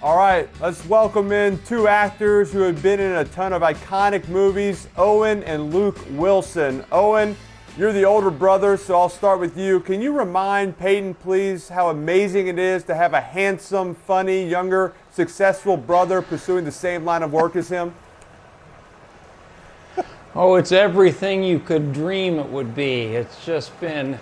All right, let's welcome in two actors who have been in a ton of iconic movies, Owen and Luke Wilson. Owen, you're the older brother, so I'll start with you. Can you remind Peyton, please, how amazing it is to have a handsome, funny, younger, successful brother pursuing the same line of work as him? Oh, it's everything you could dream it would be. It's just been,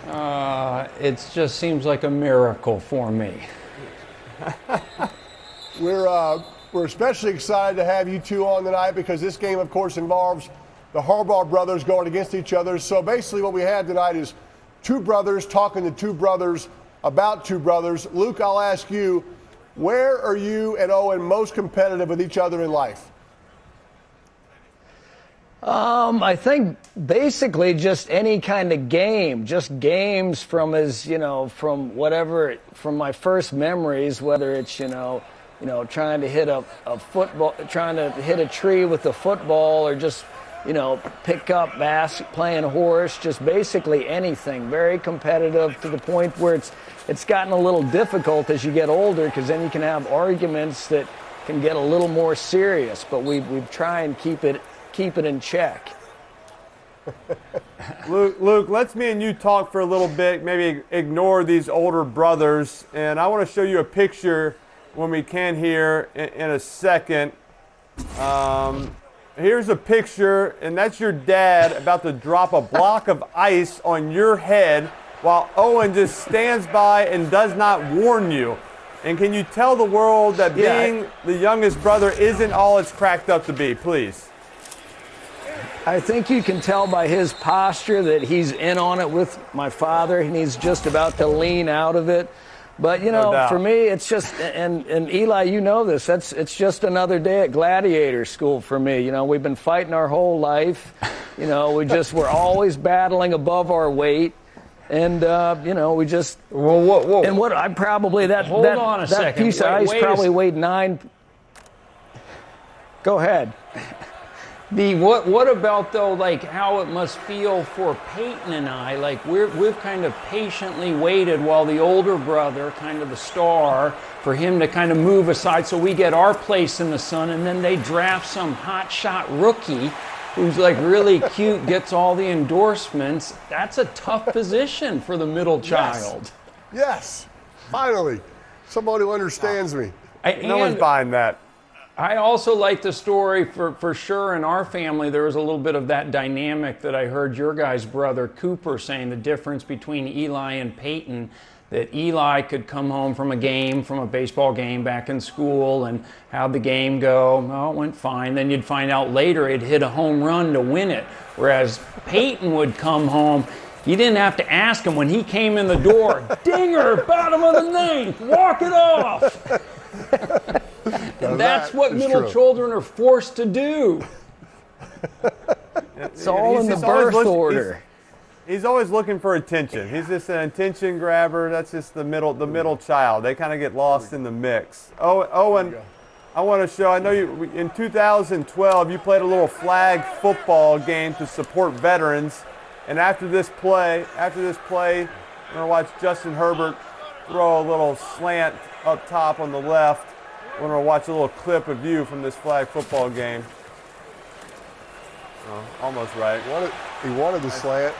it just seems like a miracle for me. We're especially excited to have you two on tonight because this game, of course, involves the Harbaugh brothers going against each other. So basically what we have tonight is two brothers talking to two brothers about two brothers. Luke, I'll ask you, where are you and Owen most competitive with each other in life? I think basically just any kind of game, just games from from my first memories, whether it's, trying to hit a football, trying to hit a tree with a football, or just, pick up playing horse, just basically anything. Very competitive to the point where it's gotten a little difficult as you get older, because then you can have arguments that can get a little more serious, but we try and keep it in check. Luke, let's me and you talk for a little bit, maybe ignore these older brothers, and I want to show you a picture when we can here in a second. Here's a picture, and that's your dad about to drop a block of ice on your head while Owen just stands by and does not warn you. And can you tell the world that being the youngest brother isn't all it's cracked up to be, please? I think you can tell by his posture that he's in on it with my father, and he's just about to lean out of it. But, for me, it's just, and Eli, you know this, it's just another day at gladiator school for me. We've been fighting our whole life. We're always battling above our weight. And, we just. Whoa. And what I probably, Hold on a second. Piece of ice probably weighed 9. Go ahead. What about, though, like how it must feel for Peyton and I? Like we've kind of patiently waited while the older brother, kind of the star, for him to kind of move aside so we get our place in the sun, and then they draft some hotshot rookie who's like really cute, gets all the endorsements. That's a tough position for the middle child. Yes. Finally. Somebody who understands me. No one's buying that. I also like the story for sure in our family. There was a little bit of that dynamic that I heard your guys' brother Cooper saying, the difference between Eli and Peyton, that Eli could come home from a baseball game back in school, and how'd the game go? Oh, it went fine. Then you'd find out later it hit a home run to win it. Whereas Peyton would come home, you didn't have to ask him when he came in the door, dinger, bottom of the ninth, walk it off. And that's what middle children are forced to do. It's all in the birth order. He's always looking for attention. He's just an attention grabber. That's just the middle child. They kind of get lost in the mix. Owen, I want to show, I know you, in 2012, you played a little flag football game to support veterans. And after this play, we're going to watch Justin Herbert throw a little slant up top on the left. We're going to watch a little clip of you from this flag football game. Oh, almost right. He wanted the slant.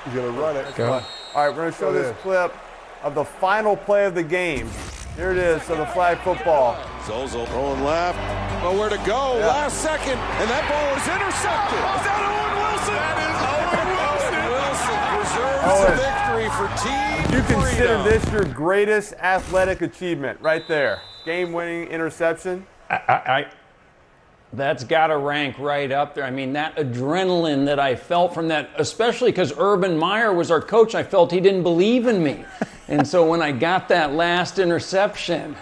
He's going to run it. All right, we're going to show this clip of the final play of the game. Here it is, so the flag football. Zozo throwing left. Nowhere to go. Yeah. Last second, and that ball is intercepted. Is that Owen Wilson? That is Owen Wilson. Preserves the victory for Team You consider Freedom. this your greatest athletic achievement right there. Game-winning interception. That's got to rank right up there. I mean, that adrenaline that I felt from that, especially because Urban Meyer was our coach, I felt he didn't believe in me. And so when I got that last interception.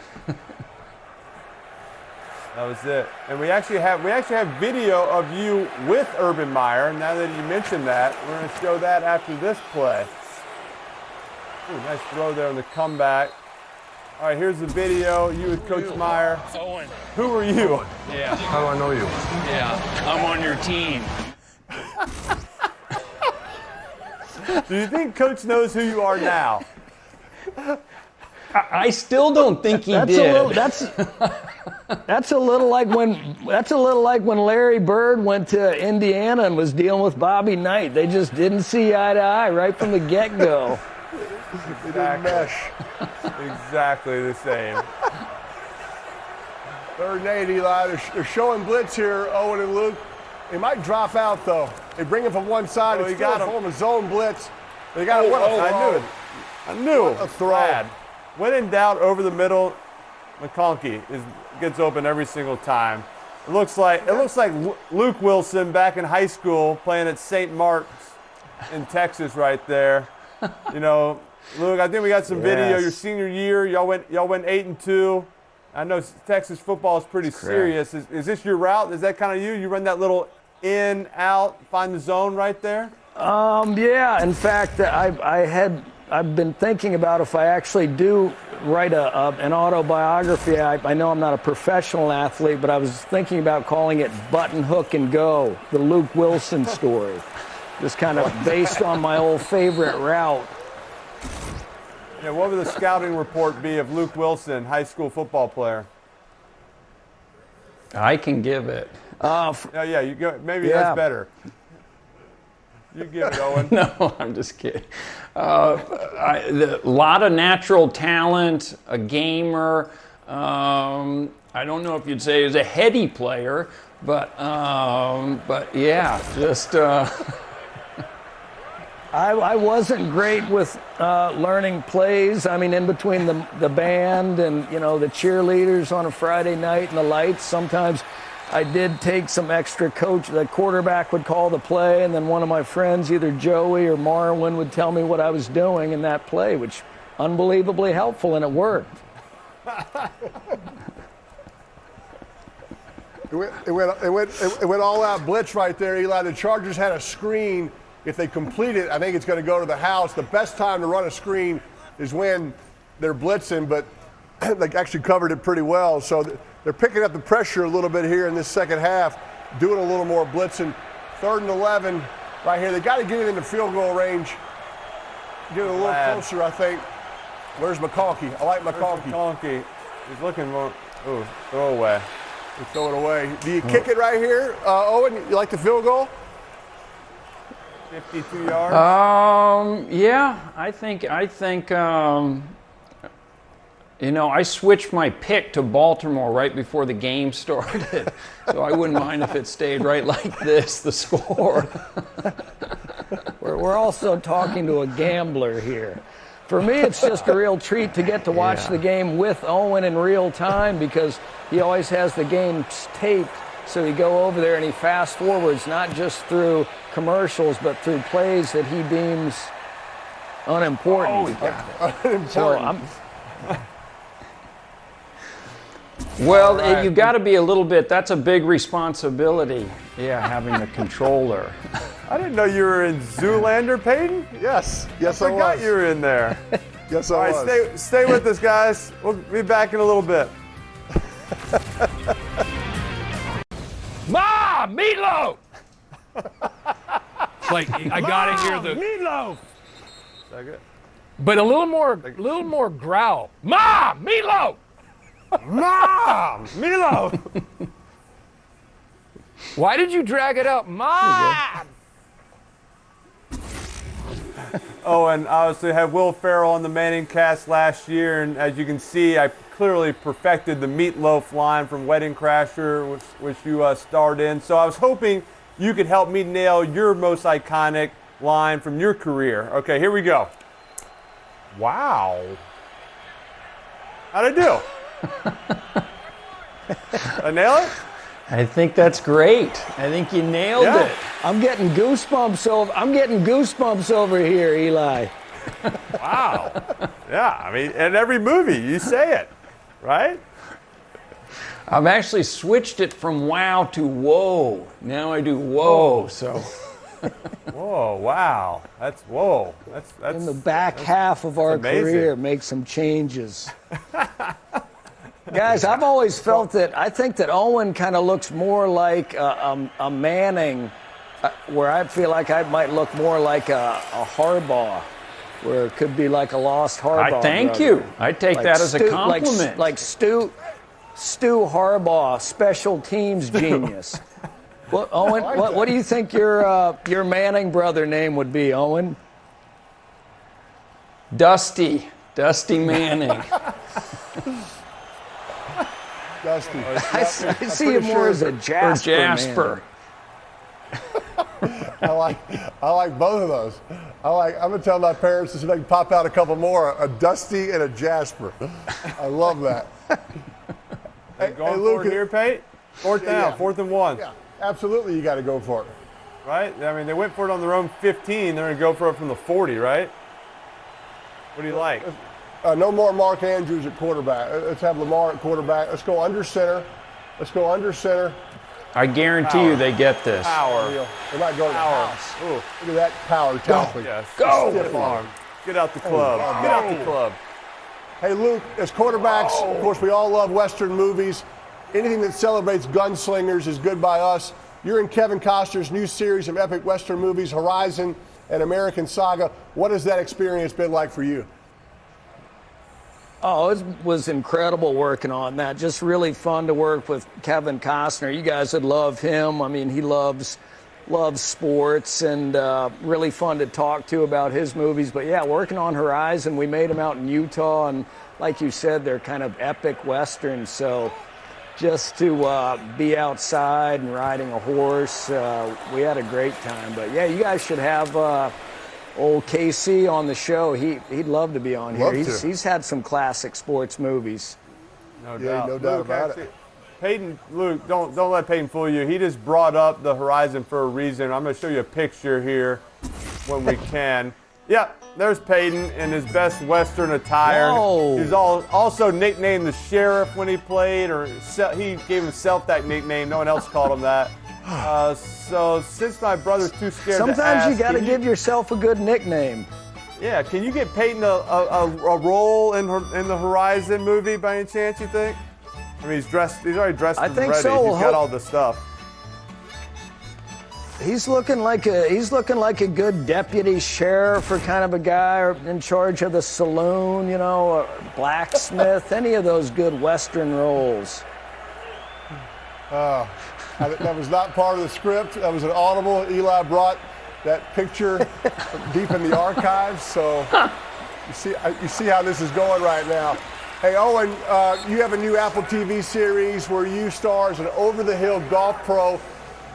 That was it. And we actually have video of you with Urban Meyer. Now that you mentioned that, we're going to show that after this play. Ooh, nice throw there on the comeback. All right, here's the video. You with Coach Meyer. Owen. Who are you? Yeah. How do I know you? Yeah. I'm on your team. Do you think Coach knows who you are now? I still don't think he That's did. That's a little like when Larry Bird went to Indiana and was dealing with Bobby Knight. They just didn't see eye to eye right from the get-go. They didn't mesh. Exactly the same. 3rd and 8, Eli. They're showing blitz here, Owen and Luke. They might drop out, though. They bring him from one side. Oh, it's he still got a him. form of zone blitz. They got what a throw. I knew it. I knew What a throw. Brad. When in doubt, over the middle, McConkey gets open every single time. It looks like Luke Wilson back in high school playing at St. Mark's in Texas right there. You know, Luke, I think we got some video. Yes. Your senior year, y'all went 8-2. I know Texas football is pretty serious. Is this your route? Is that kind of you? You run that little in, out, find the zone right there? Yeah. In fact, I've been thinking about if I actually do write an autobiography. I know I'm not a professional athlete, but I was thinking about calling it Button, Hook, and Go, the Luke Wilson story. Just kind of based on my old favorite route. Yeah, what would the scouting report be of Luke Wilson, high school football player? I can give it. Yeah, you go. Maybe Yeah. that's better. You give it, Owen. No, I'm just kidding. A lot of natural talent, a gamer. I don't know if you'd say he was a heady player, but yeah, just. I wasn't great with learning plays. I mean, in between the band and, you know, the cheerleaders on a Friday night and the lights, sometimes I did take some extra coach. The quarterback would call the play, and then one of my friends, either Joey or Marwin, would tell me what I was doing in that play, which unbelievably helpful, and it worked. It went all out blitz right there, Eli. The Chargers had a screen. If they complete it, I think it's going to go to the house. The best time to run a screen is when they're blitzing, but they actually covered it pretty well. So they're picking up the pressure a little bit here in this second half, doing a little more blitzing. 3rd and 11 right here. They got to get it into field goal range. Get it a little closer, I think. Where's McConkey? I like McConkey. McConkey. He's looking more. Ooh, throw away. You throw it away. Do you kick it right here, Owen? You like the field goal? 52 yards. Yeah, I think. You know, I switched my pick to Baltimore right before the game started, so I wouldn't mind if it stayed right like this, the score. We're also talking to a gambler here. For me, it's just a real treat to get to watch the game with Owen in real time, because he always has the games taped. So you go over there and he fast forwards, not just through commercials, but through plays that he deems unimportant. Unimportant. Well, you've got to be a little bit, that's a big responsibility, having the controller. I didn't know you were in Zoolander, Peyton. Yes, I forgot you were in there. Yes, All I right, was. stay with us, guys. We'll be back in a little bit. Ma, meatloaf! Like, I gotta hear the meatloaf. Second. but a little more growl. Ma, meatloaf! Mom, Milo. Why did you drag it up? Ma! Oh, and obviously had Will Ferrell on the ManningCast last year, and as you can see, I clearly perfected the meatloaf line from Wedding Crasher, which you starred in. So I was hoping you could help me nail your most iconic line from your career. Okay, here we go. Wow. How'd I do? I nail it? I think that's great. I think you nailed it. I'm getting goosebumps over here, Eli. Wow. Yeah, I mean, in every movie you say it, right? I've actually switched it from wow to whoa. Now I do whoa. So. Whoa! Wow! That's whoa! That's In the back half of our amazing. career, make some changes. Guys, I've always felt that I think that Owen kind of looks more like a Manning, where I feel like I might look more like a Harbaugh. where it could be like a lost Harbaugh. I thank brother. you. I take Like that as a Stu- compliment. Like Stu Harbaugh, special teams genius. Well, Owen, what do you think your Manning brother name would be, Owen? Dusty Manning. Dusty. I see him more as a Jasper. Or Jasper. I like both of those. I'm gonna tell my parents to see if they can pop out a couple more, a Dusty and a Jasper. I love that. Going for it here, Pate? Fourth down, 4th and 1. Yeah, absolutely, you got to go for it. Right? I mean, they went for it on their own 15. They're going to go for it from the 40, right? What do you like? No more Mark Andrews at quarterback. Let's have Lamar at quarterback. Let's go under center. I guarantee you they get this. Power. They might go to the house. Ooh. Look at that power tackling. Yes. Go. Stiff arm. Get out the club. Get out the club. Hey, Luke, as quarterbacks, of course, we all love Western movies. Anything that celebrates gunslingers is good by us. You're in Kevin Costner's new series of epic Western movies, Horizon and American Saga. What has that experience been like for you? Oh, it was incredible working on that. Just really fun to work with Kevin Costner. You guys would love him. I mean, he loves sports, and really fun to talk to about his movies. But yeah, working on Horizon, we made them out in Utah, and like you said, they're kind of epic westerns. So just to be outside and riding a horse, we had a great time. But yeah, you guys should have old KC on the show. He'd love to be on here. He's had some classic sports movies. No doubt. No doubt about it. Peyton, Luke, don't let Peyton fool you. He just brought up the Horizon for a reason. I'm going to show you a picture here when we can. Yep, there's Peyton in his best Western attire. Whoa. He's also nicknamed the Sheriff when he played, or he gave himself that nickname. No one else called him that. So since my brother's too scared to ask, sometimes you got to give yourself a good nickname. Yeah, can you get Peyton a role in the Horizon movie by any chance, you think? I mean, he's already dressed I and think ready. so. He's got all the stuff. He's looking like a good deputy sheriff, or kind of a guy in charge of the saloon, you know, or blacksmith, any of those good Western roles. That was not part of the script. That was an audible. Eli brought that picture deep in the archives. So you see how this is going right now. Hey, Owen, you have a new Apple TV series where you star as an over-the-hill golf pro,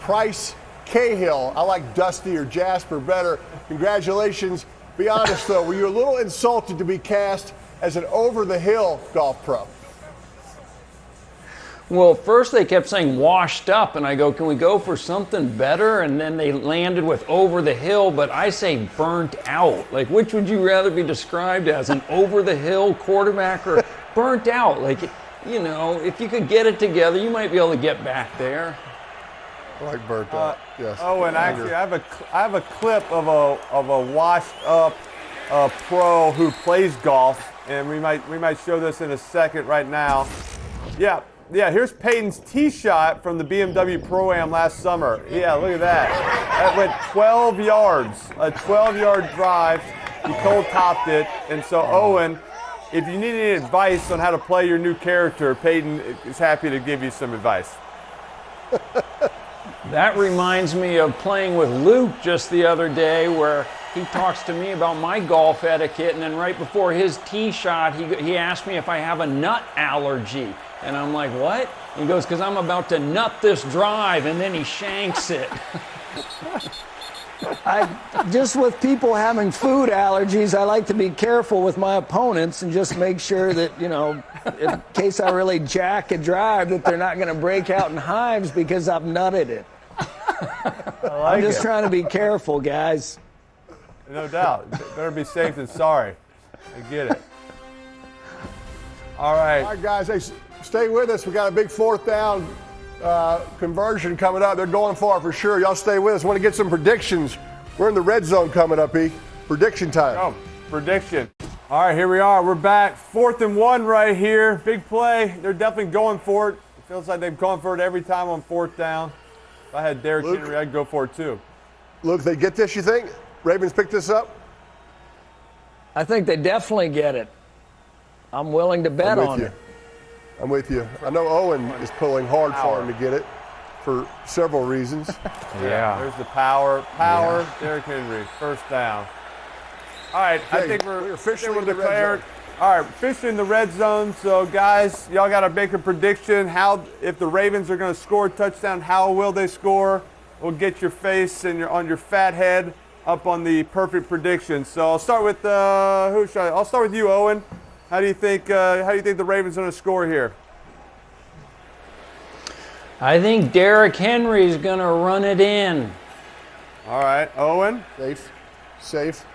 Bryce Cahill. I like Dusty or Jasper better. Congratulations. Be honest, though, were you a little insulted to be cast as an over-the-hill golf pro? Well, first they kept saying washed up, and I go, can we go for something better? And then they landed with over the hill, but I say burnt out. Like, which would you rather be described as, an over the hill quarterback or burnt out? Like, you know, if you could get it together, you might be able to get back there. I like burnt out. Yes. Oh, and actually, I have a clip of a washed up pro who plays golf, and we might show this in a second right now. Yeah, here's Peyton's tee shot from the BMW Pro-Am last summer. Yeah, look at that. That went 12 yards, a 12-yard drive. He cold-topped it. And so, Owen, if you need any advice on how to play your new character, Peyton is happy to give you some advice. That reminds me of playing with Luke just the other day, where he talks to me about my golf etiquette, and then right before his tee shot, he asked me if I have a nut allergy. And I'm like, what? He goes, because I'm about to nut this drive, and then he shanks it. Just with people having food allergies, I like to be careful with my opponents and just make sure that, you know, in case I really jack a drive, that they're not going to break out in hives because I've nutted it. I'm just trying to be careful, guys. No doubt. Better be safe than sorry. I get it. All right. All right, guys. Hey, stay with us. We got a big 4th down conversion coming up. They're going for it for sure. Y'all stay with us. Want to get some predictions. We're in the red zone coming up, E. Prediction time. Oh, prediction. All right, here we are. We're back. 4th and 1 right here. Big play. They're definitely going for it. It feels like they've gone for it every time on 4th down. If I had Derrick Henry, I'd go for it too. Luke, they get this, you think? Ravens pick this up? I think they definitely get it. I'm willing to bet on it. I'm with you. I know Owen is pulling hard for him to get it for several reasons. Yeah. There's the power. Derrick Henry, first down. All right, I think we're officially declared. All right, officially in the red zone. So, guys, y'all got to make a prediction. If the Ravens are going to score a touchdown, how will they score? We'll get your face and on your fat head up on the perfect prediction. So I'll start with I'll start with you, Owen. How do you think the Ravens are going to score here? I think Derrick Henry is going to run it in. All right, Owen. Safe.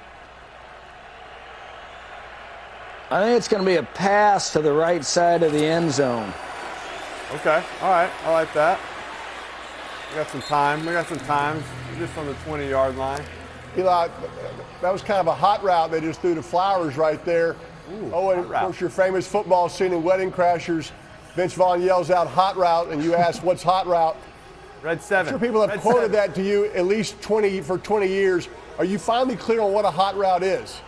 I think it's going to be a pass to the right side of the end zone. Okay, all right, I like that. We got some time. Just on the 20-yard line. Eli, that was kind of a hot route they just threw to Flowers right there. And of course, your famous football scene in Wedding Crashers, Vince Vaughn yells out hot route, and you ask, what's hot route? Red 7. I'm sure people have quoted that to you at least 20 years. Are you finally clear on what a hot route is?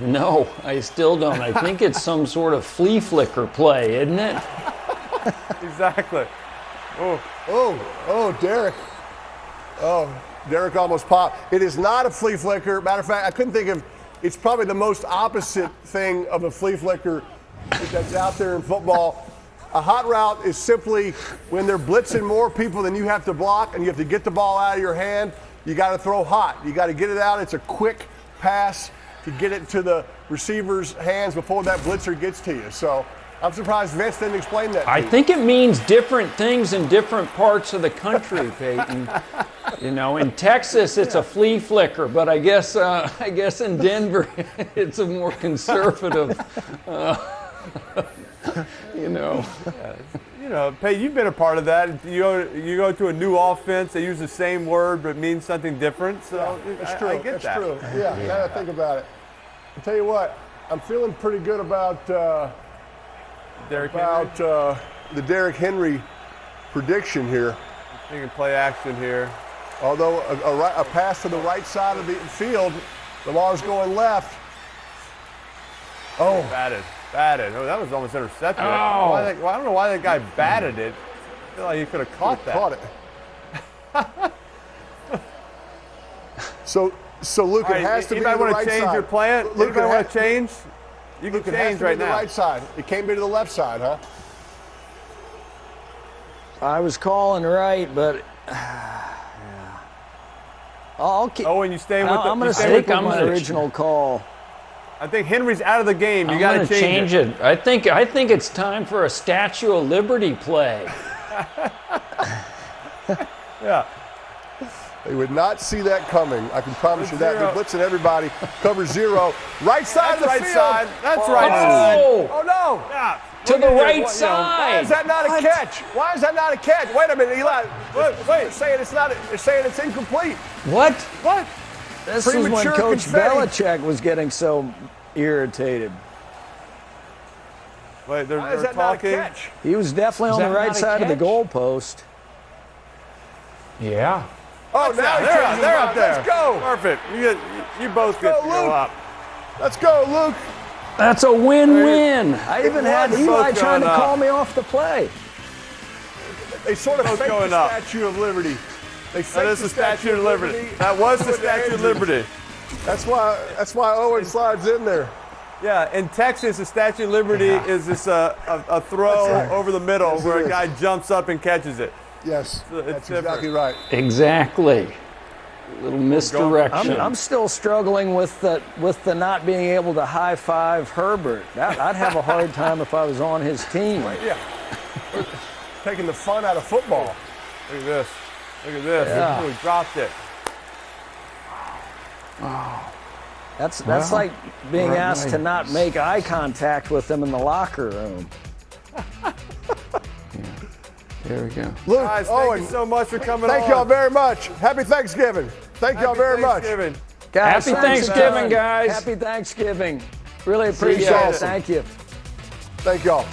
No, I still don't. I think it's some sort of flea flicker play, isn't it? Exactly. Derrick. Derrick almost popped. It is not a flea flicker. Matter of fact, I couldn't think of. It's probably the most opposite thing of a flea flicker that's out there in football. A hot route is simply when they're blitzing more people than you have to block, and you have to get the ball out of your hand. You got to throw hot. You got to get it out. It's a quick pass to get it to the receiver's hands before that blitzer gets to you. So I'm surprised Vince didn't explain that to I you. think it means different things in different parts of the country, Peyton. In Texas it's a flea flicker, but I guess in Denver it's a more conservative. Peyton, you've been a part of that. You go to a new offense, they use the same word but mean something different. So It's true. I get that. True. Yeah, now that I think about it. I'll tell you what, I'm feeling pretty good about the Derrick Henry prediction here. You can play action here. Although a pass to the right side of the field, Lamar's going left. Oh, Batted. Oh, that was almost intercepted. Oh. I don't know why that guy batted it. I feel like he could have caught that. Caught it. So Luke, it has to be the right side. Anybody want to change your plan? Anybody want to change? You can change right now. The right side. It can't be to the left side, huh? I was calling right, but I'll keep. Oh, and you stay with the. I'm going to stick with my original call. I think Henry's out of the game. You got to change it. I think it's time for a Statue of Liberty play. Yeah. They would not see that coming. I can promise you that. They're blitzing everybody. Cover zero. Right side of the field. Side. That's right side. Oh, no. Yeah. To the right side. Why is that not a catch? Why is that not a catch? Wait a minute, Eli. Wait. They're saying it's not. They're saying it's incomplete. What? This is when Premature Coach confetti. Belichick was getting so irritated. Wait, Why is they're that not a talking. catch? He was definitely on that the right not a side of the catch? goalpost. Yeah. Oh, now They're up there. Let's go. Perfect. You both get to go up. Let's go, Luke. That's a win-win. I even had was Eli both trying to going up. call me off the play. They sort of Both faked going the up. Statue of Liberty. They faked That is the Statue of Liberty. That was the Statue of Liberty. That's why Owen slides in there. Yeah, in Texas, the Statue of Liberty is this a throw over the middle Yes, where it a is. guy jumps up and catches it. Yes, It's that's different. exactly right. Exactly. A little misdirection. I'm still struggling with the not being able to high five Herbert. I'd have a hard time if I was on his team. Yeah. Taking the fun out of football. Look at this. Look at this. Yeah. He dropped it. That's like being asked to not make eye contact with them in the locker room. There we go. Luke, Guys, thank Owen, you so much for coming on. thank y'all very much. Happy Thanksgiving. Thank y'all very much. Thanksgiving. Guys, Happy thanks Thanksgiving, again. guys. Happy Thanksgiving. Really See you appreciate it. guys. Thank you. Thank y'all.